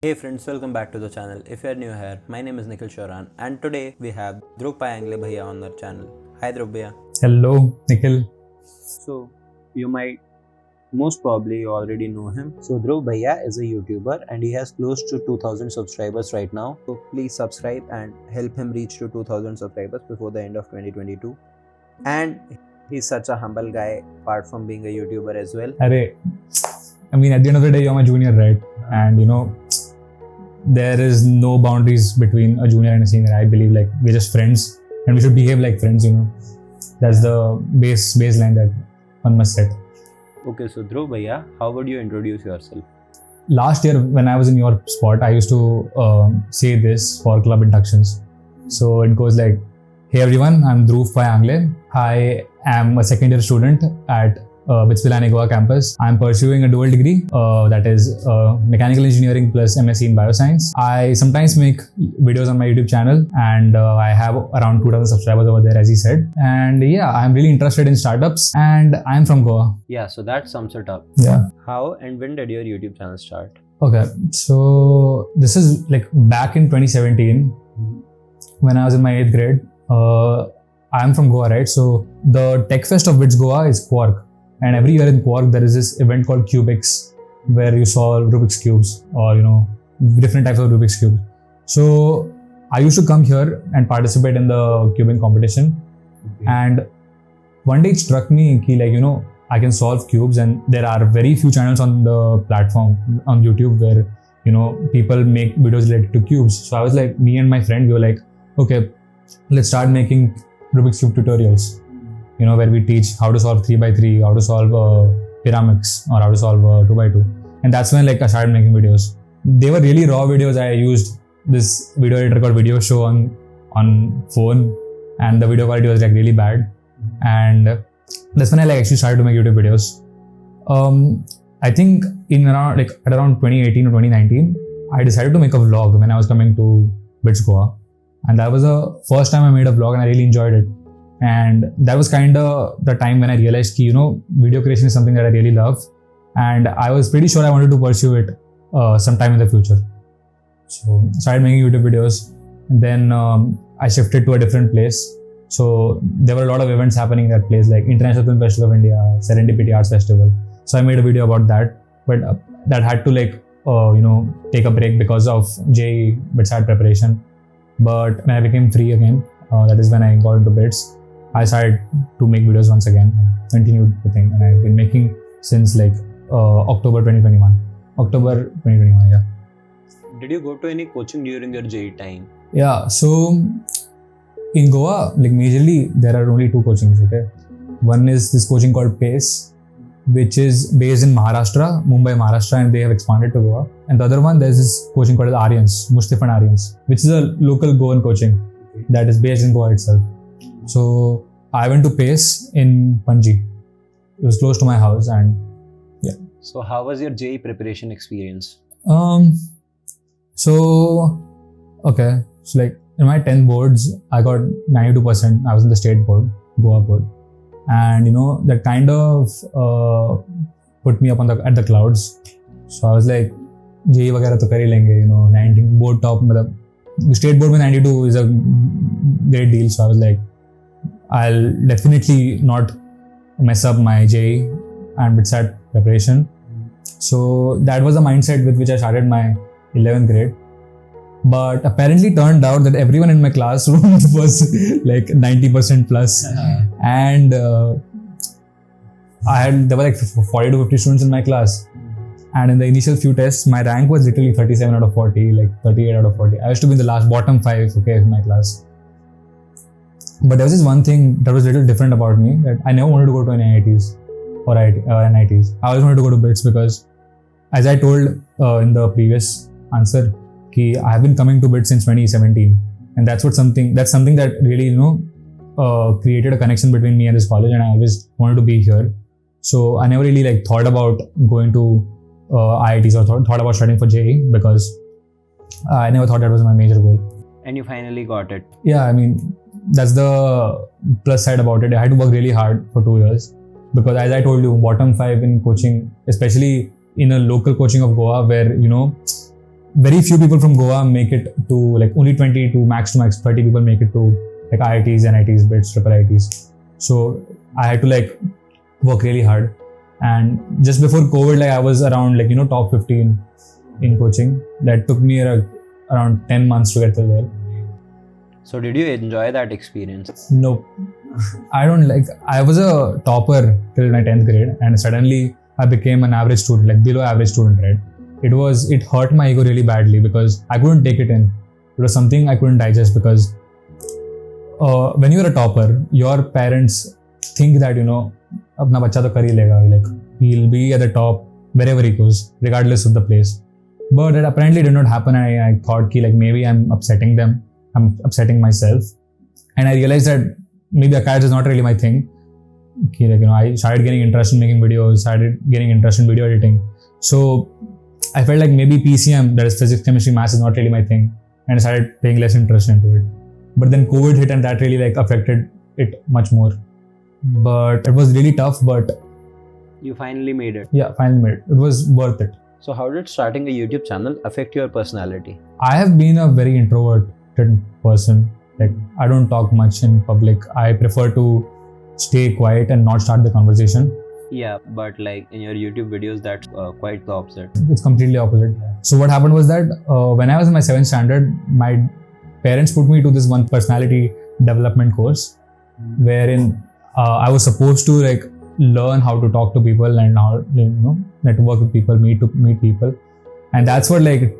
Hey friends, welcome back to the channel. If you are new here, my name is Nikhil Sheoran and today we have Dhruv Pai Angle bhaiya on our channel. Hi Dhruv bhaiya. Hello, Nikhil. So, you might most probably already know him. So, Dhruv bhaiya is a YouTuber and he has close to 2000 subscribers right now. So, please subscribe and help him reach to 2000 subscribers before the end of 2022. And he's such a humble guy apart from being a YouTuber as well. At the end of the day, you're my junior, right? And there is no boundaries between a junior and a senior. I believe we're just friends and we should behave like friends, That's the baseline that one must set. Okay, so Dhruv bhaiya, how would you introduce yourself? Last year when I was in your spot, I used to say this for club inductions. So it goes like, hey everyone, I'm Dhruv Pai Angle. I am a second year student at pilani Goa campus. I'm pursuing a dual degree that is mechanical engineering plus MSc in bioscience. I sometimes make videos on my YouTube channel and I have around 2000 subscribers over there, as he said. And yeah, I'm really interested in startups and I'm from Goa. Yeah, so that sums it up. Yeah. How and when did your YouTube channel start? Okay, so this is back in 2017 when I was in my 8th grade. I'm from Goa, right? So the tech fest of Bits Goa is Quark. And every year in Quark, there is this event called Cubics, where you solve Rubik's Cubes or, different types of Rubik's Cubes. So I used to come here and participate in the cubing competition. Okay. And one day it struck me, I can solve cubes and there are very few channels on the platform on YouTube where, people make videos related to cubes. So I was like, me and my friend, we were like, okay, let's start making Rubik's Cube tutorials. Where we teach how to solve 3x3, how to solve pyramids, or how to solve 2x2. And that's when I started making videos. They were really raw videos. I used this video editor called Video Show on phone, and the video quality was really bad. And that's when I actually started to make YouTube videos. I think at around 2018 or 2019, I decided to make a vlog when I was coming to Bits Goa. And that was the first time I made a vlog and I really enjoyed it. And that was kind of the time when I realized video creation is something that I really love. And I was pretty sure I wanted to pursue it sometime in the future. So I started making YouTube videos. And then I shifted to a different place. So there were a lot of events happening in that place, like International Film Festival of India, Serendipity Arts Festival. So I made a video about that. But that had to take a break because of JEE bitsat preparation. But when I became free again, that is when I got into bits. I started to make videos once again and continued the thing, and I've been making since October 2021. October 2021, yeah. Did you go to any coaching during your JEE time? Yeah, so in Goa, majorly there are only two coachings, okay? One is this coaching called PACE, which is based in Maharashtra, Mumbai, Maharashtra, and they have expanded to Goa. And the other one, there's this coaching called Aryans, Mushtif and Aryans, which is a local Goan coaching that is based in Goa itself. So I went to PACE in Panji. It was close to my house, and yeah. So how was your JEE preparation experience? So in my 10 boards, I got 92%. I was in the state board, Goa board. And that kind of put me up at the clouds. So I was like, JEE वगैरह तो कर ही लेंगे, 19 board top, the state board with 92 is a great deal. So I was like, I'll definitely not mess up my JEE and bitsat preparation. So that was the mindset with which I started my 11th grade. But apparently turned out that everyone in my classroom was 90% plus. And there were 40 to 50 students in my class. And in the initial few tests, my rank was literally 37 out of 40, 38 out of 40. I used to be in the bottom 5, in my class. But there was this one thing that was a little different about me, that I never wanted to go to any IITs or NITs. I always wanted to go to BITS because, as I told in the previous answer, I have been coming to BITS since 2017. And that's something that really, created a connection between me and this college, and I always wanted to be here. So I never really thought about going to IITs or thought about studying for JEE because I never thought that was my major goal. And you finally got it. Yeah, that's the plus side about it. I had to work really hard for 2 years because, as I told you, bottom 5 in coaching, especially in a local coaching of Goa where, very few people from Goa make it to like only 20 to max 30 people make it to like IITs, NITs, BITS, triple IITs. So I had to like work really hard. And just before COVID, like I was around like, top 15 in coaching. That took me around 10 months to get to there. So did you enjoy that experience? No, I was a topper till my 10th grade, and suddenly I became an average student, like below average student, right? It hurt my ego really badly because I couldn't take it in. It was something I couldn't digest because when you're a topper, your parents think that, apna bacha to kar hi lega, like he'll be at the top wherever he goes, regardless of the place. But it apparently did not happen. I thought like maybe I'm upsetting them, I'm upsetting myself. And I realized that maybe academics is not really my thing. Like, I started getting interest in making videos, started getting interest in video editing. So I felt like maybe PCM, that is physics, chemistry, maths, is not really my thing. And I started paying less interest into it. But then COVID hit and that really like affected it much more. But it was really tough, but You finally made it. yeah, finally made it. It was worth it. So how did starting a YouTube channel affect your personality? I have been a very introverted person. Like I don't talk much in public. I prefer to stay quiet and not start the conversation. Yeah, but like in your YouTube videos, that's quite the opposite. It's completely opposite. So what happened was that when I was in my 7th standard, my parents put me to this one personality development course wherein I was supposed to like learn how to talk to people and how network with people, meet people, and that's what like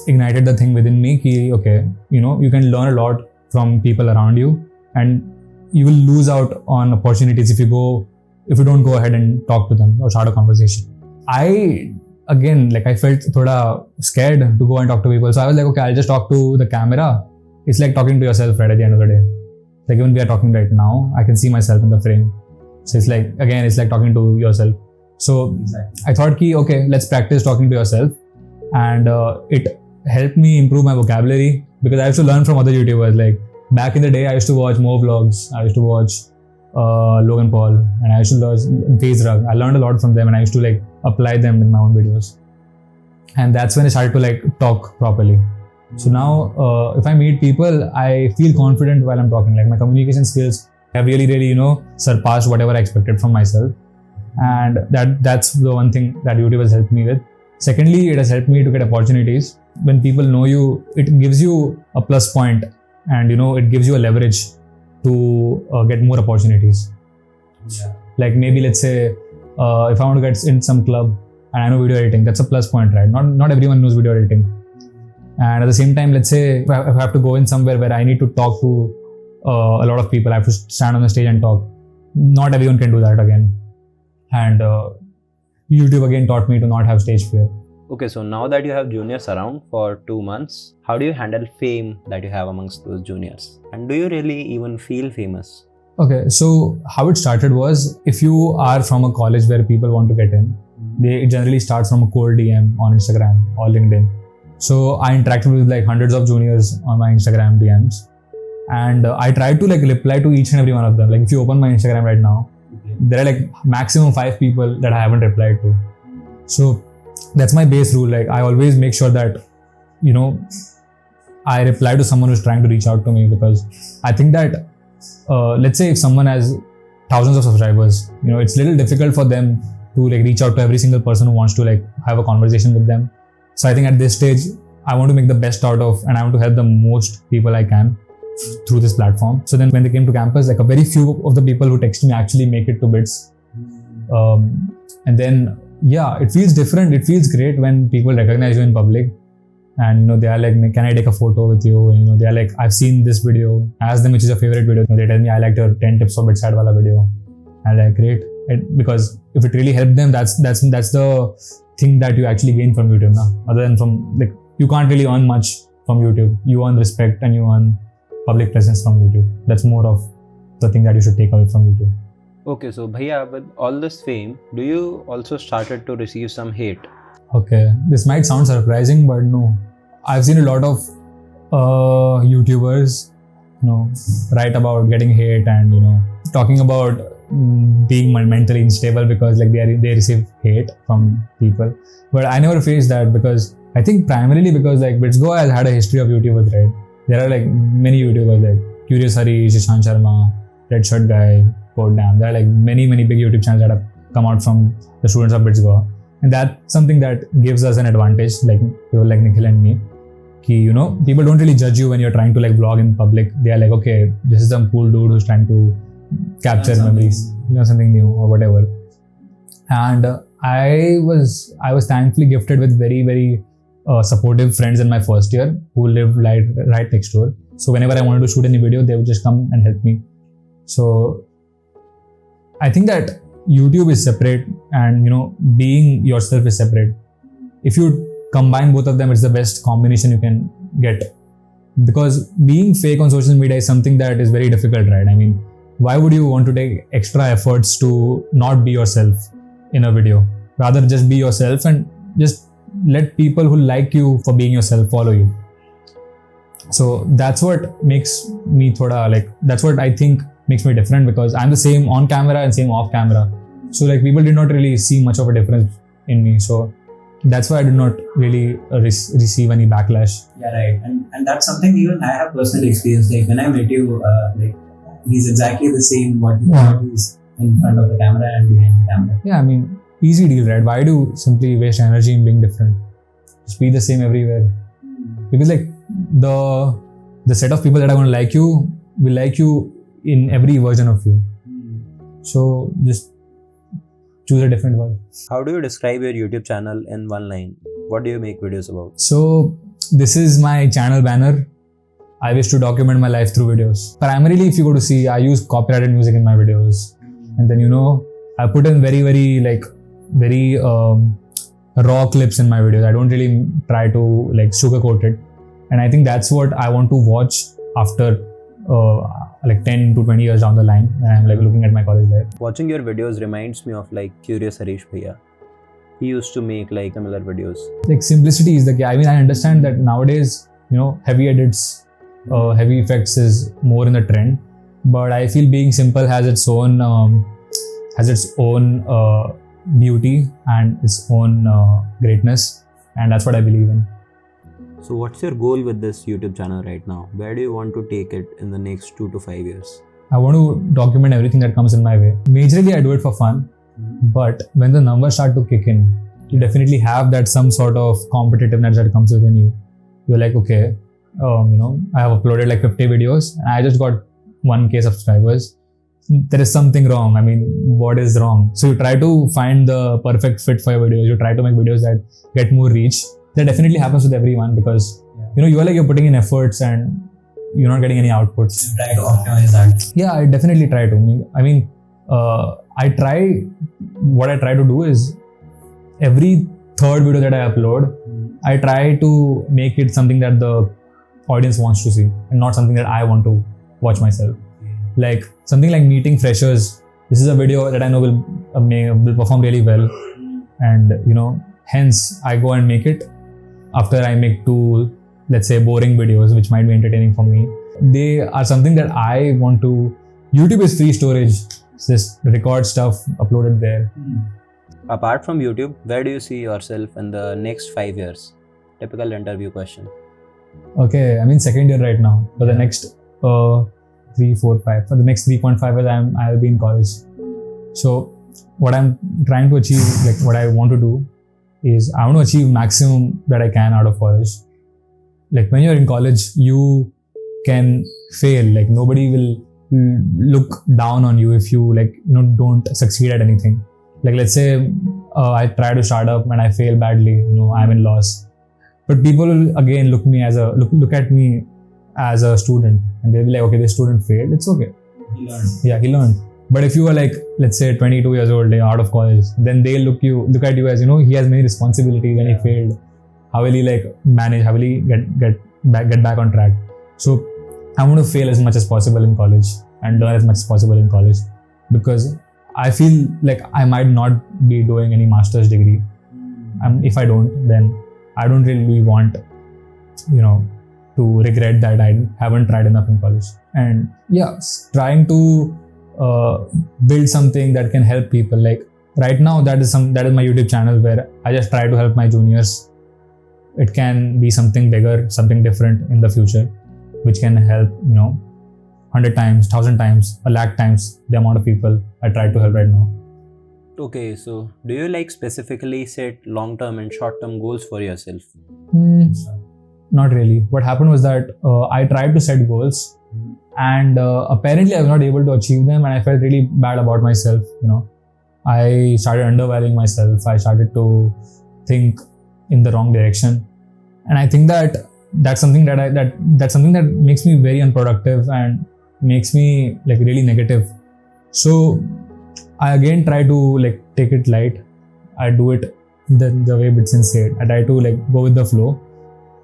ignited the thing within me. Ki, okay, you can learn a lot from people around you, and you will lose out on opportunities if you don't go ahead and talk to them or start a conversation. I felt thoda scared to go and talk to people. So I was like, okay, I'll just talk to the camera. It's like talking to yourself, right, at the end of the day. Like even we are talking right now, I can see myself in the frame. So it's like talking to yourself. So I thought, okay, let's practice talking to yourself. And it helped me improve my vocabulary because I used to learn from other YouTubers. Like back in the day, I used to watch Mo Vlogs. I used to watch Logan Paul, and I used to learn Face Rug. I learned a lot from them, and I used to like apply them in my own videos. And that's when I started to like talk properly. So now, if I meet people, I feel confident while I'm talking. Like my communication skills have really, surpassed whatever I expected from myself. And that's the one thing that YouTube has helped me with. Secondly, it has helped me to get opportunities. When people know you, it gives you a plus point, and it gives you a leverage to get more opportunities. Yeah. Like maybe let's say if I want to get in some club and I know video editing, that's a plus point, right? Not everyone knows video editing. And at the same time, let's say if I have to go in somewhere where I need to talk to a lot of people, I have to stand on the stage and talk. Not everyone can do that again. And YouTube again taught me to not have stage fear. Okay, so now that you have juniors around for 2 months, how do you handle fame that you have amongst those juniors? And do you really even feel famous? Okay, so how it started was, if you are from a college where people want to get in, it generally starts from a cold DM on Instagram or LinkedIn. So I interacted with like hundreds of juniors on my Instagram DMs, and I tried to like reply to each and every one of them. Like if you open my Instagram right now, there are like maximum 5 people that I haven't replied to. So that's my base rule. Like I always make sure that, I reply to someone who's trying to reach out to me, because I think that, let's say if someone has thousands of subscribers, it's a little difficult for them to like reach out to every single person who wants to like have a conversation with them. So I think at this stage, I want to make the best out of, and I want to help the most people I can through this platform. So then when they came to campus, like a very few of the people who text me actually make it to BITS. And then, yeah, it feels different. It feels great when people recognize you in public, and they are like, can I take a photo with you? They are like, I've seen this video. I ask them which is your favorite video. They tell me, I liked your 10 tips for bitsat wala video. I'm like, great. Because if it really helped them, that's the thing that you actually gain from YouTube now. Other than from, like, you can't really earn much from YouTube. You earn respect and you earn public presence from YouTube. That's more of the thing that you should take away from YouTube. Okay, so Bhaiya, with all this fame, do you also started to receive some hate? Okay, this might sound surprising, but no. I've seen a lot of YouTubers, write about getting hate and, talking about being mentally unstable because like they receive hate from people. But I never faced that because I think primarily because like Bitsgo has had a history of YouTubers, right? There are like many YouTubers like Curious Harish, Ishan Sharma, Red Shirt Guy, Code Dam. There are like many big YouTube channels that have come out from the students of Bitsgo. And that's something that gives us an advantage, like people like Nikhil and me. Ki, you know, people don't really judge you when you're trying to like vlog in public. They are like, okay, this is some cool dude who's trying to capture memories, you know, something new or whatever. And I was thankfully gifted with very supportive friends in my first year who lived right next door. So whenever I wanted to shoot any video, they would just come and help me. So I think that YouTube is separate and, you know, being yourself is separate. If you combine both of them, it's the best combination you can get. Because being fake on social media is something that is very difficult, right? I mean, why would you want to take extra efforts to not be yourself in a video? Rather just be yourself and just let people who like you for being yourself follow you. So that's what makes me that's what I think makes me different, because I'm the same on camera and same off camera. So like people did not really see much of a difference in me. So that's why I did not really receive any backlash. Yeah, right. And that's something even I have personally experienced. Like when I met you, like he's exactly the same what he's in front of the camera and behind the camera. Yeah, I mean, easy deal, right? Why do simply waste energy in being different? Just be the same everywhere. Because like the set of people that are going to like you will like you in every version of you. So just choose a different one. How do you describe your YouTube channel in one line? What do you make videos about? So this is my channel banner. I wish to document my life through videos. Primarily, if you go to see, I use copyrighted music in my videos. And then, you know, I put in very raw clips in my videos. I don't really try to like sugarcoat it. And I think that's what I want to watch after like 10 to 20 years down the line when I'm like looking at my college life. Watching your videos reminds me of like Curious Harish Bhaiya. He used to make like similar videos. Like simplicity is the key. I mean, I understand that nowadays, you know, heavy edits, heavy effects is more in the trend. But I feel being simple has its own beauty and its own greatness, and that's what I believe in. So what's your goal with this YouTube channel right now? Where do you want to take it in the next 2 to 5 years? I want to document everything that comes in my way. Majorly, I do it for fun. But when the numbers start to kick in, you definitely have that some sort of competitiveness that comes within you. You're like, okay, you know, I have uploaded like 50 videos and I just got 1K subscribers. There is something wrong. I mean, what is wrong? So you try to find the perfect fit for your videos. You try to make videos that get more reach. That definitely happens with everyone because, you know, you're putting in efforts and you're not getting any outputs. You try to optimize that. Yeah, I definitely try to. I mean, what I try to do is every third video that I upload, I try to make it something that the audience wants to see and not something that I want to watch myself. Like something like meeting freshers. This is a video that I know will perform really well, and you know, hence I go and make it after I make 2, let's say, boring videos which might be entertaining for me. They are something that I want to. YouTube is free storage. Just record stuff, upload it there. Apart from YouTube, where do you see yourself in the next 5 years? Typical interview question. Okay, I'm in second year right now. For the next 3, 4, 5. For the next 3.5 years, I'll be in college. So what I'm trying to achieve, like what I want to do, is I want to achieve maximum that I can out of college. Like when you're in college, you can fail. Like nobody will look down on you if you don't succeed at anything. Like let's say I try to start up and I fail badly. I'm in loss. But people will again look at me as a student, and they'll be like, okay, this student failed. It's okay. He learned. Yeah, he learned. But if you are like, let's say 22 years old, out of college, then they'll look at you as, he has many responsibilities when he failed. How will he manage? How will he get back on track? So I want to fail as much as possible in college and learn as much as possible in college, because I feel like I might not be doing any master's degree. If I don't, then I don't really want, to regret that I haven't tried enough in college. And yeah, trying to build something that can help people. Like right now, that is my YouTube channel where I just try to help my juniors it can be something bigger, something different in the future, which can help, 100 times, 1,000 times, 1,00,000 times the amount of people I try to help right now. Okay, so do you like specifically set long-term and short-term goals for yourself? Not really. What happened was that I tried to set goals, and apparently I was not able to achieve them, and I felt really bad about myself. I started undervaluing myself. I started to think in the wrong direction, and I think that that's something that makes me very unproductive and makes me like really negative. So I again try to like take it light. I do it the way Bitsin said. I try to like go with the flow.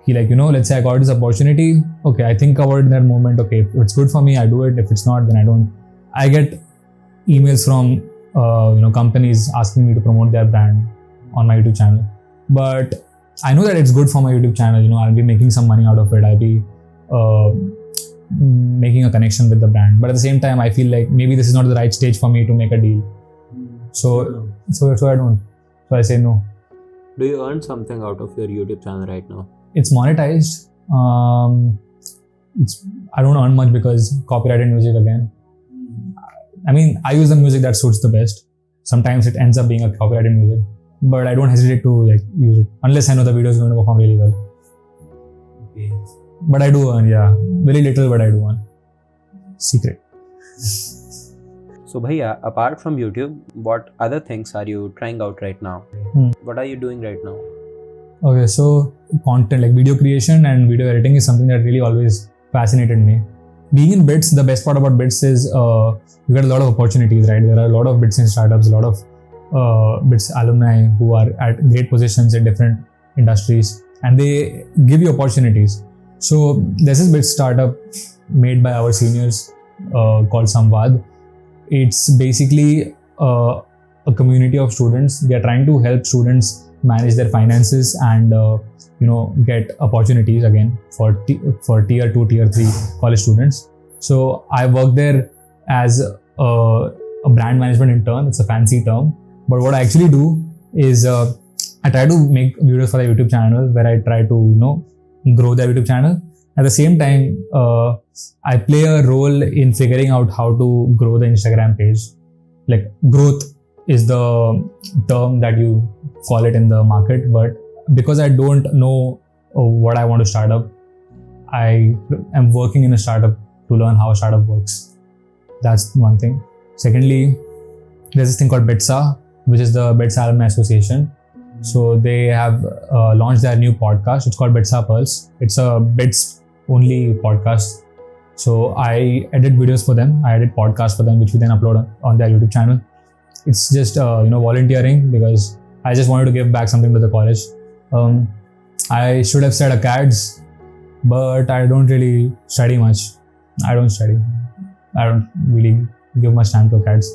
Let's say I got this opportunity. Okay, I think about it in that moment. Okay, if it's good for me, I do it. If it's not, then I don't. I get emails from companies asking me to promote their brand on my YouTube channel. But I know that it's good for my YouTube channel. I'll be making some money out of it. I'll be making a connection with the brand. But at the same time, I feel like maybe this is not the right stage for me to make a deal. So I don't. So I say no. Do you earn something out of your YouTube channel right now? It's monetized. I don't earn much because copyrighted music again. I mean, I use the music that suits the best. Sometimes it ends up being a copyrighted music, but I don't hesitate to like use it unless I know the video is going to perform really well. Okay. But I do earn, yeah, very little, but I do earn. Secret. So Bhaiya, apart from YouTube, what other things are you trying out right now? What are you doing right now? Okay, so content like video creation and video editing is something that really always fascinated me. Being in Bits, the best part about Bits is you get a lot of opportunities, right? There are a lot of Bits in startups, a lot of Bits alumni who are at great positions in different industries, and they give you opportunities. So there's this Bits startup made by our seniors called Samvad. It's basically a community of students. They are trying to help students manage their finances and get opportunities again for tier 2, tier 3 college students. So I work there as a brand management intern. It's a fancy term, but what I actually do is I try to make videos for the YouTube channel where I try to grow their YouTube channel. At the same time, I play a role in figuring out how to grow the Instagram page. Like growth is the term that you call it in the market, but because I don't know what I want to start up, I am working in a startup to learn how a startup works. That's one thing. Secondly, there's this thing called BITSA, which is the Bits Alumni Association. So they have launched their new podcast. It's called BITSA Pulse. It's a Bits only podcast. So I edit videos for them. I edit podcasts for them, which we then upload on their YouTube channel. It's just volunteering because I just wanted to give back something to the college. I should have said acads, but I don't really study much. I don't study. I don't really give much time to acads.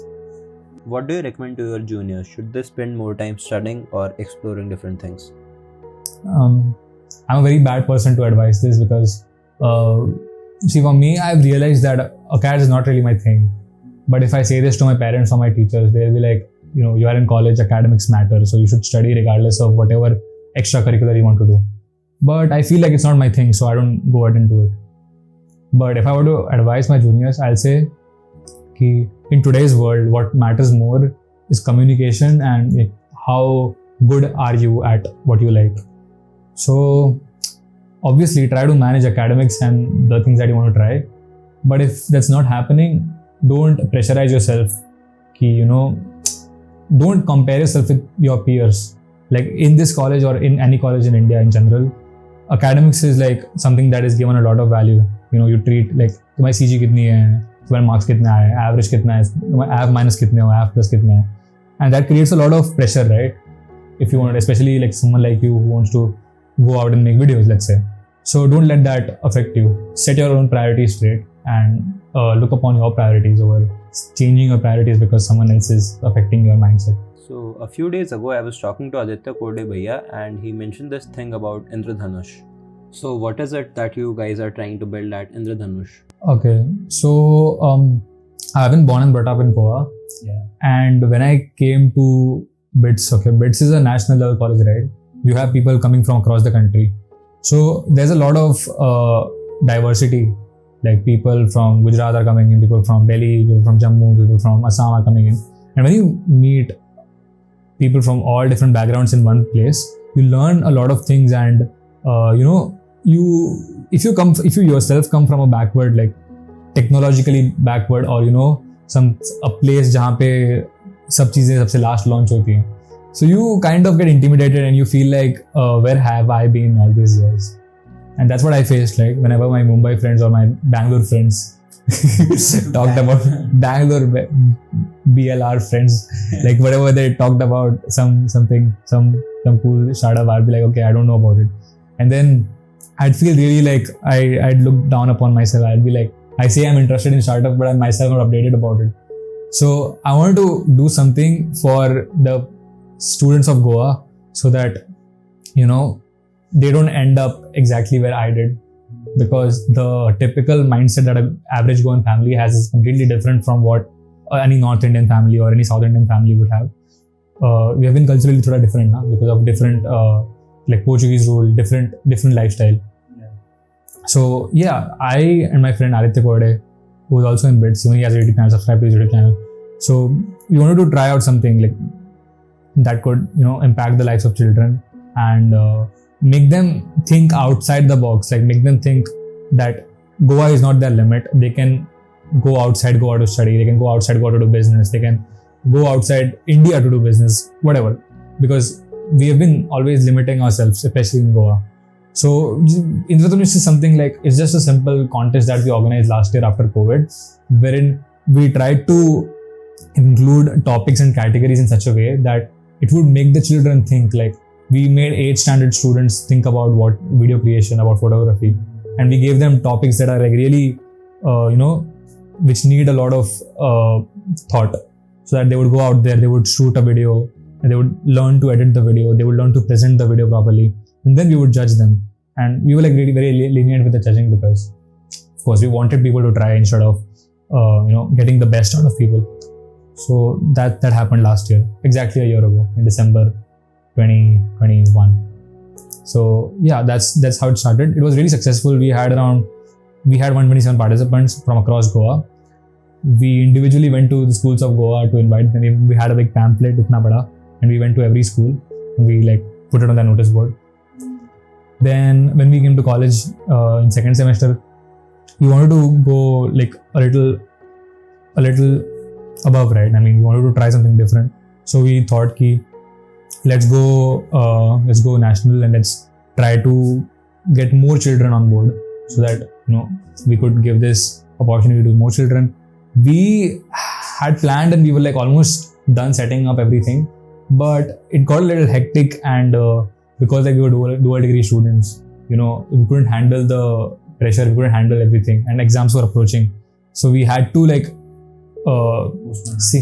What do you recommend to your juniors? Should they spend more time studying or exploring different things? I'm a very bad person to advise this because, for me, I've realized that acads is not really my thing. But if I say this to my parents or my teachers, they'll be like, you are in college, academics matter, so you should study regardless of whatever extracurricular you want to do. But I feel like it's not my thing, so I don't go ahead and do it. But if I were to advise my juniors, I'll say, in today's world, what matters more is communication and how good are you at what you like. So obviously try to manage academics and the things that you want to try. But if that's not happening, don't pressurize yourself. Don't compare yourself with your peers. Like in this college or in any college in India in general, academics is like something that is given a lot of value. You treat like, तुम्हारी CG कितनी है, तुम्हारे marks कितना है, average कितना है, तुम्हारे F minus कितने हो, F plus कितने हो, and that creates a lot of pressure, right? If you want, especially like someone like you who wants to go out and make videos, let's say. So don't let that affect you. Set your own priorities straight and look upon your priorities over changing your priorities because someone else is affecting your mindset. So a few days ago, I was talking to Aditya Kode Bhaiya and he mentioned this thing about Indradhanush. So what is it that you guys are trying to build at Indradhanush? Okay, so I've been born and brought up in Goa. Yeah. And when I came to BITS, Bits is a national level college, right? you have people coming from across the country. So there's a lot of diversity. Like people from Gujarat are coming in, people from Delhi, people from Jammu, people from Assam are coming in. And when you meet people from all different backgrounds in one place, you learn a lot of things. And if you yourself come from a backward, like technologically backward, or a place जहाँ पे सब चीजें सबसे last launch होती हैं, so you kind of get intimidated and you feel like where have I been all these years? And that's what I faced, like whenever my Mumbai friends or my Bangalore friends talked about Bangalore BLR friends, like whatever they talked about some cool startup, I'd be like, okay, I don't know about it. And then I'd feel really like I'd look down upon myself. I'd be like, I say I'm interested in startup, but I'm myself not updated about it. So I wanted to do something for the students of Goa so that, they don't end up exactly where I did, because the typical mindset that an average Goan family has is completely different from what any North Indian family or any South Indian family would have. We have been culturally thoda different now because of different like Portuguese rule, different lifestyle. Yeah. So yeah, I and my friend Aditya Korde, who is also in Bits, even he has a YouTube channel, subscribe to his YouTube channel. So we wanted to try out something like that could impact the lives of children and make them think outside the box, like make them think that Goa is not their limit. They can go outside Goa to study, they can go outside Goa to do business, they can go outside India to do business, whatever. Because we have been always limiting ourselves, especially in Goa. So Indradhanush is something like, it's just a simple contest that we organized last year after COVID, wherein we tried to include topics and categories in such a way that it would make the children think. Like we made 8th standard students think about what video creation, about photography, and we gave them topics that are like really, which need a lot of thought, so that they would go out there, they would shoot a video, and they would learn to edit the video, they would learn to present the video properly, and then we would judge them. And we were like really very lenient with the judging, because of course we wanted people to try instead of getting the best out of people. So that happened last year, exactly a year ago, in December 2021. So yeah, that's how it started. It was really successful. We had 127 participants from across Goa. We individually went to the schools of Goa to invite them. We had a big pamphlet, itna bada, and we went to every school and we like put it on the notice board. Then when we came to college in second semester, we wanted to go like a little above, right? I mean, we wanted to try something different. So we thought let's go national and let's try to get more children on board so that we could give this opportunity to more children. We had planned and we were like almost done setting up everything, but it got a little hectic, and because like we were dual degree students, we couldn't handle the pressure, we couldn't handle everything, and exams were approaching, so we had to like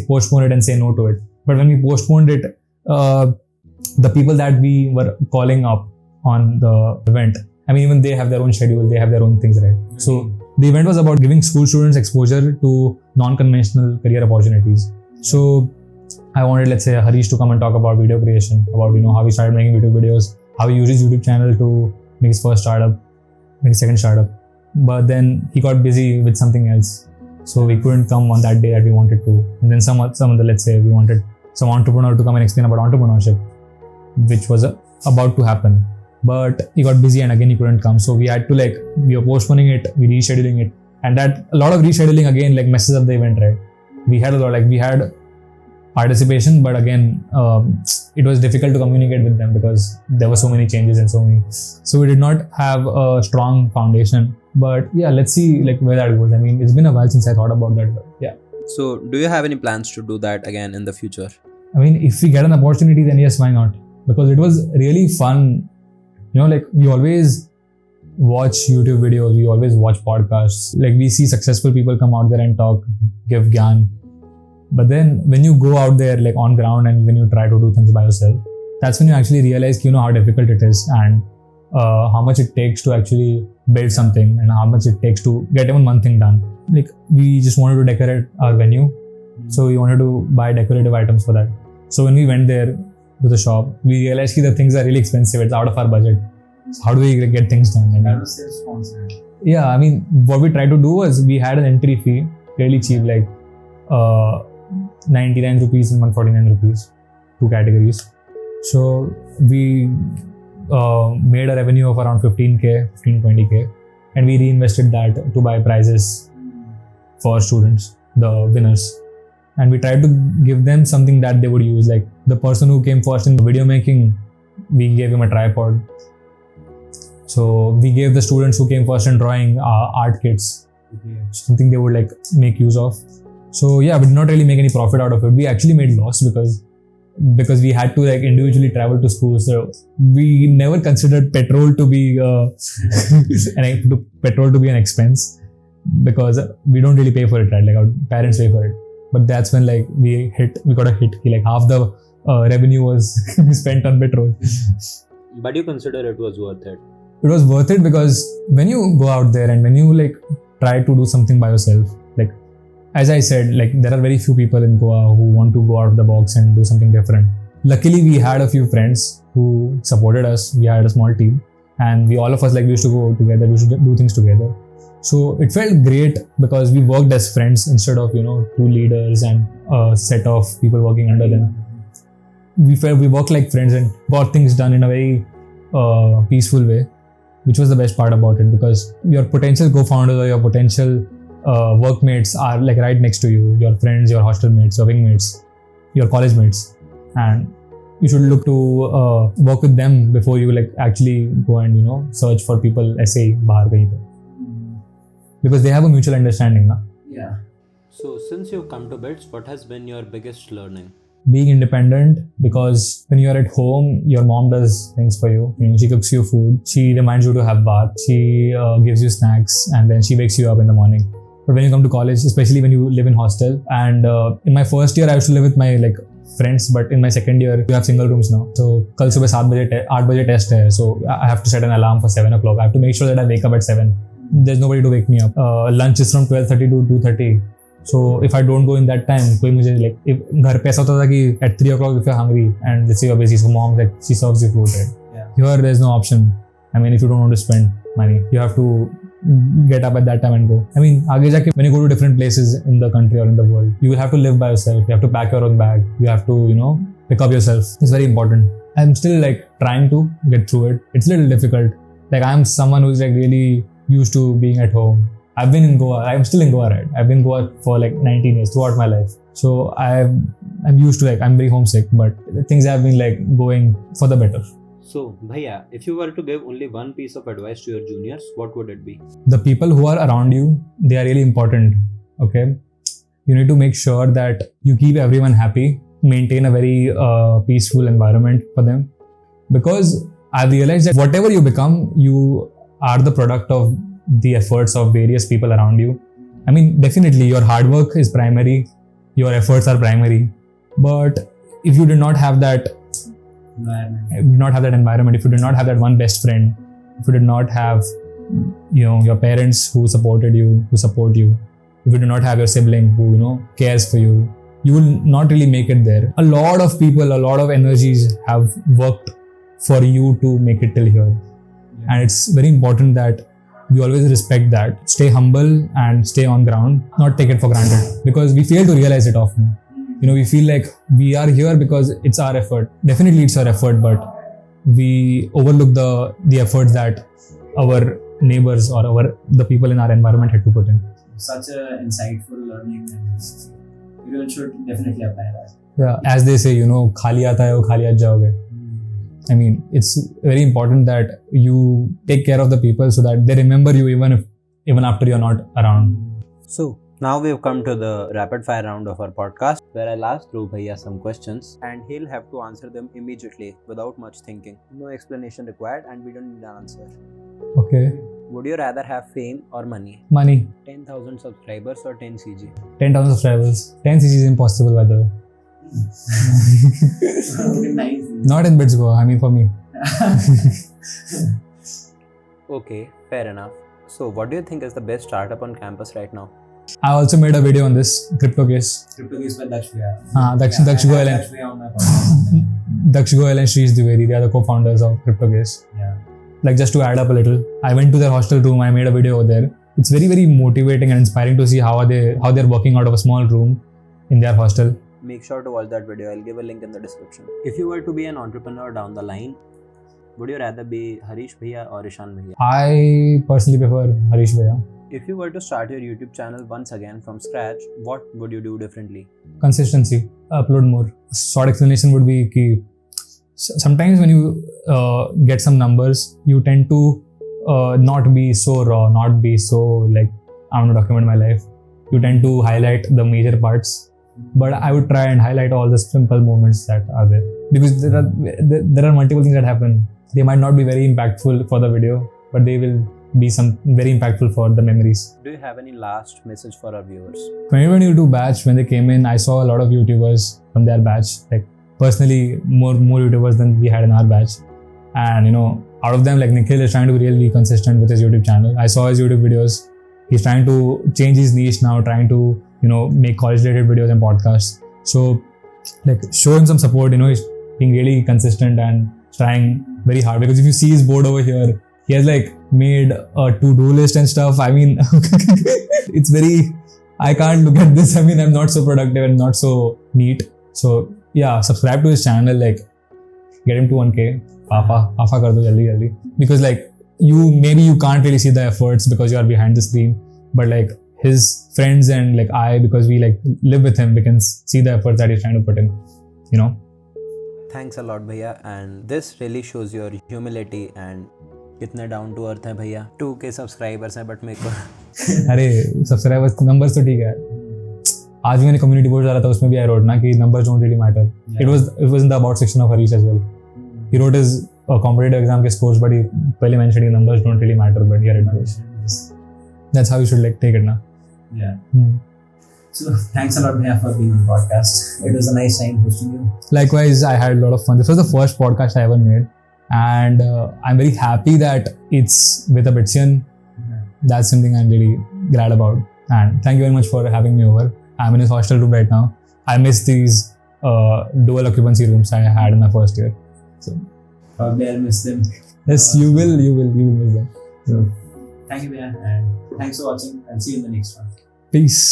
postpone it and say no to it. But when we postponed it, the people that we were calling up on the event, I mean, even they have their own schedule, they have their own things, right? So the event was about giving school students exposure to non-conventional career opportunities. So I wanted, let's say, Harish to come and talk about video creation, about how he started making YouTube videos, how he used his YouTube channel to make his first startup, make his second startup. But then he got busy with something else, so we couldn't come on that day that we wanted to. And then some other, let's say, we wanted some entrepreneur to come and explain about entrepreneurship, which was about to happen. But he got busy and again he couldn't come. So we had to we were postponing it, we rescheduling it. And that a lot of rescheduling again messes up the event, right? We had we had participation, but again, it was difficult to communicate with them because there were so many changes and so we did not have a strong foundation. But yeah, let's see where that goes. I mean, it's been a while since I thought about that, but yeah. So do you have any plans to do that again in the future? I mean, if we get an opportunity, then yes, why not? Because it was really fun. We always watch YouTube videos, we always watch podcasts. We see successful people come out there and talk, give gyan. But then when you go out there on ground and when you try to do things by yourself, that's when you actually realize how difficult it is and how much it takes to actually build something and how much it takes to get even one thing done. We just wanted to decorate our venue, so we wanted to buy decorative items for that. So when we went there, to the shop. We realized that the things are really expensive. It's out of our budget. So how do we get things done? That was self-sponsored. Yeah, I mean, what we tried to do was we had an entry fee, really cheap, like 99 rupees and 149 rupees, 2 categories. So we made a revenue of around 15k, 15-20k, and we reinvested that to buy prizes for students, the winners. And we tried to give them something that they would use. Like the person who came first in video making, we gave him a tripod. So we gave the students who came first in drawing art kits, something they would like make use of. So yeah, we did not really make any profit out of it. We actually made loss because we had to like individually travel to school. So we never considered petrol to be an expense, because we don't really pay for it, right? Like our parents pay for it. But that's when like we got a hit. Like half the revenue was spent on petrol. But you consider it was worth it? It was worth it because when you go out there and when you like try to do something by yourself, like as I said, like there are very few people in Goa who want to go out of the box and do something different. Luckily, we had a few friends who supported us. We had a small team, and all of us like we used to go together. We used to do things together. So it felt great because we worked as friends instead of, two leaders and a set of people working under them. We worked like friends and got things done in a very peaceful way, which was the best part about it, because your potential co-founders or your potential workmates are like right next to you, your friends, your hostel mates, your wing mates, your college mates, and you should look to work with them before you like actually go and search for people ऐसे bahar kahin pe. Because they have a mutual understanding, na? Yeah. So since you've come to Bits, what has been your biggest learning? Being independent, because when you're at home, your mom does things for you. She cooks you food, she reminds you to have bath, she gives you snacks, and then she wakes you up in the morning. But when you come to college, especially when you live in hostel, and in my first year I used to live with my like friends, but in my second year you have single rooms now. So kal subah 8 baje test hai, so I have to set an alarm for 7 o'clock. I have to make sure that I wake up at 7. There's nobody to wake me up. Lunch is from 12:30 to 2:30. So if I don't go in that time, कोई मुझे like if घर पे ऐसा होता था कि at 3 o'clock if you're hungry and let's say you're busy, so mom like she serves you food, right? Yeah. Here there's no option. I mean, if you don't want to spend money, you have to get up at that time and go. I mean, आगे जाके when you go to different places in the country or in the world, you will have to live by yourself. You have to pack your own bag. You have to pick up yourself. It's very important. I'm still like trying to get through it. It's a little difficult. Like I'm someone who's like really used to being at home. I've been in Goa. I'm still in Goa, right? I've been in Goa for like 19 years throughout my life. So I'm used to I'm very homesick, but things have been like going for the better. So, Bhaiya, if you were to give only one piece of advice to your juniors, what would it be? The people who are around you, they are really important. Okay, you need to make sure that you keep everyone happy, maintain a very peaceful environment for them, because I've realized that whatever you become, you are the product of the efforts of various people around you. I mean, definitely your hard work is primary, your efforts are primary, but if you did not have that environment, if you did not have that one best friend, if you did not have your parents who supported you, who support you, if you do not have your sibling who cares for you, you will not really make it there. A lot of people, a lot of energies have worked for you to make it till here. And it's very important that we always respect that. Stay humble and stay on ground, not take it for granted, because we fail to realize it often. We feel like we are here because it's our effort. Definitely it's our effort, but we overlook the efforts that our neighbors or the people in our environment had to put in. Such an insightful learning, and everyone should definitely apply that. Yeah, as they say, khali aata hai wo khali aaj jaoge. I mean, it's very important that you take care of the people so that they remember you even after you're not around. So now we've come to the rapid fire round of our podcast, where I'll ask Dhruv Bhaiya some questions and he'll have to answer them immediately without much thinking. No explanation required, and we don't need an answer. Okay. Would you rather have fame or money? Money. 10,000 subscribers or 10 CG? 10,000 subscribers. 10 CG is impossible, by the way. Nice. Not in Bits Goa, I mean for me. Okay, fair enough. So what do you think is the best startup on campus right now? I also made a video on this, crypto case. Crypto case by Daksh. Daksh Goyal. Daksh Goyal and Shreesh Dwivedi, they are the co-founders of CryptoCase. Yeah. Like just to add up a little, I went to their hostel room, I made a video over there. It's very, very motivating and inspiring to see how they're working out of a small room in their hostel. Make sure to watch that video. I'll give a link in the description. If you were to be an entrepreneur down the line, would you rather be Harish Bhaiya or Ishan Bhaiya? I personally prefer Harish Bhaiya. If you were to start your YouTube channel once again from scratch, what would you do differently? Consistency, upload more. Short explanation would be key. Sometimes when you get some numbers, you tend to not be so raw, not be so like, I want to document my life. You tend to highlight the major parts, but I would try and highlight all the simple moments that are there, because there are multiple things that happen. They might not be very impactful for the video, but they will be some very impactful for the memories. Do you have any last message for our viewers? 2022 batch, when they came in, I saw a lot of YouTubers from their batch, like personally more YouTubers than we had in our batch. And out of them, like Nikhil is trying to be really consistent with his YouTube channel. I saw his YouTube videos. He's trying to change his niche now, trying to make college related videos and podcasts. So like show him some support. He's being really consistent and trying very hard, because if you see his board over here, he has like made a to-do list and stuff. I mean, it's very, I can't look at this. I mean, I'm not so productive and not so neat. So yeah, subscribe to his channel, like get him to 1K. Papa kar do jaldi. Because like you can't really see the efforts because you are behind the screen, but like his friends and like because we like live with him, we can see the efforts that he's trying to put in, Thanks a lot, Bhaiya, and this really shows your humility and कितने down to earth है भैया. 2K subscribers हैं, but मेरे को अरे subscribers numbers तो ठीक है. आज भी मैंने कम्युनिटी पोस्ट डाला था, उसमें भी आई रोट ना कि numbers don't really matter. It was in the about section of Harish as well. He wrote his competitive exam के स्कोर्स, बट ही पहले मेंशनड कि numbers don't really matter, but here it matters. That's how you should like take it ना. So thanks a lot, Bhaiya, for being on the podcast. It was a nice time hosting you. Likewise, I had a lot of fun. This was the first podcast I ever made. And I'm very happy that it's with a Bitsian. That's something I'm really glad about. And thank you very much for having me over. I'm in his hostel room right now. I miss these dual occupancy rooms I had in my first year. So probably I'll miss them. Yes, you will miss them. So thank you, Bhaiya, and thanks for watching. I'll see you in the next one. Peace.